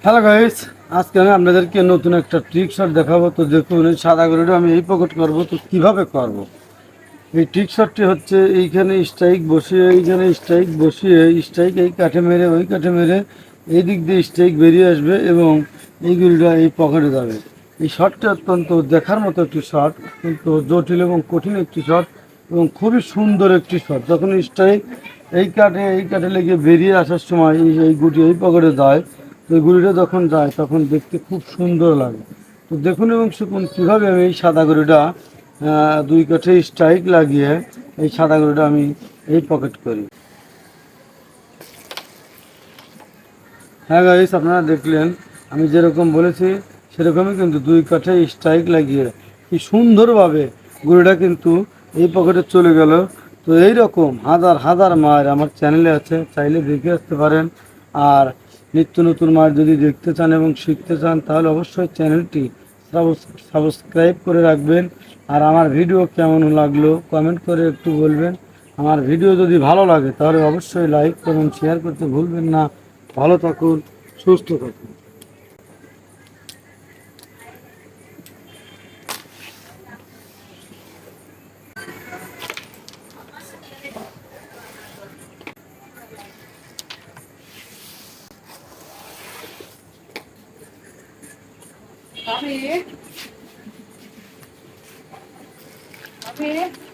Hello guys, আজকে আমি আপনাদেরকে নতুন একটা ট্রিক শট দেখাবো। তো দেখুন, এই সাদা গরুটা আমি এই পকেট করব। তো কিভাবে করব এই ট্রিক শটটি হচ্ছে, এইখানে স্ট্রাইক বসিয়ে, এইখানে স্ট্রাইক বসিয়ে, স্ট্রাইক এই কাঠে মেরে ওই কাঠে মেরে এই দিক দিয়ে স্ট্রাইক বেরিয়ে আসবে এবং এই গরুটা এই পকেটে যাবে। এই শটটি অত্যন্ত দেখার মতো একটি শট, কিন্তু জটিল এবং কঠিন একটি শট এবং খুবই সুন্দর একটি শট। যখন স্ট্রাইক এই কাঠে লেগে বেরিয়ে আসার সময় এই গুটি এই পকেটে যায়, তো এই গুলিটা যখন যায় তখন দেখতে খুব সুন্দর লাগে। তো দেখুন এবং শিখুন কীভাবে আমি এই সাদা গরুটা দুই কাঠে স্ট্রাইক লাগিয়ে এই সাদা গরুটা আমি এই পকেট করি। হ্যাঁ গাইস, আপনারা দেখলেন আমি যেরকম বলেছি সেরকমই কিন্তু দুই কাঠে স্ট্রাইক লাগিয়ে কি সুন্দরভাবে গরুটা কিন্তু এই পকেটে চলে গেল। তো এই রকম হাজার হাজার মায়ের আমার চ্যানেলে আছে, চাইলে দেখে আসতে পারেন। আর নিত্য নতুন মায়ের যদি দেখতে চান এবং শিখতে চান তাহলে অবশ্যই চ্যানেলটি সাবস্ক্রাইব করে রাখবেন। আর আমার ভিডিও কেমন লাগলো কমেন্ট করে একটু বলবেন। আমার ভিডিও যদি ভালো লাগে তাহলে অবশ্যই লাইক কমেন্ট শেয়ার করতে ভুলবেন না। ভালো থাকুন, সুস্থ থাকুন। Abi. Abi.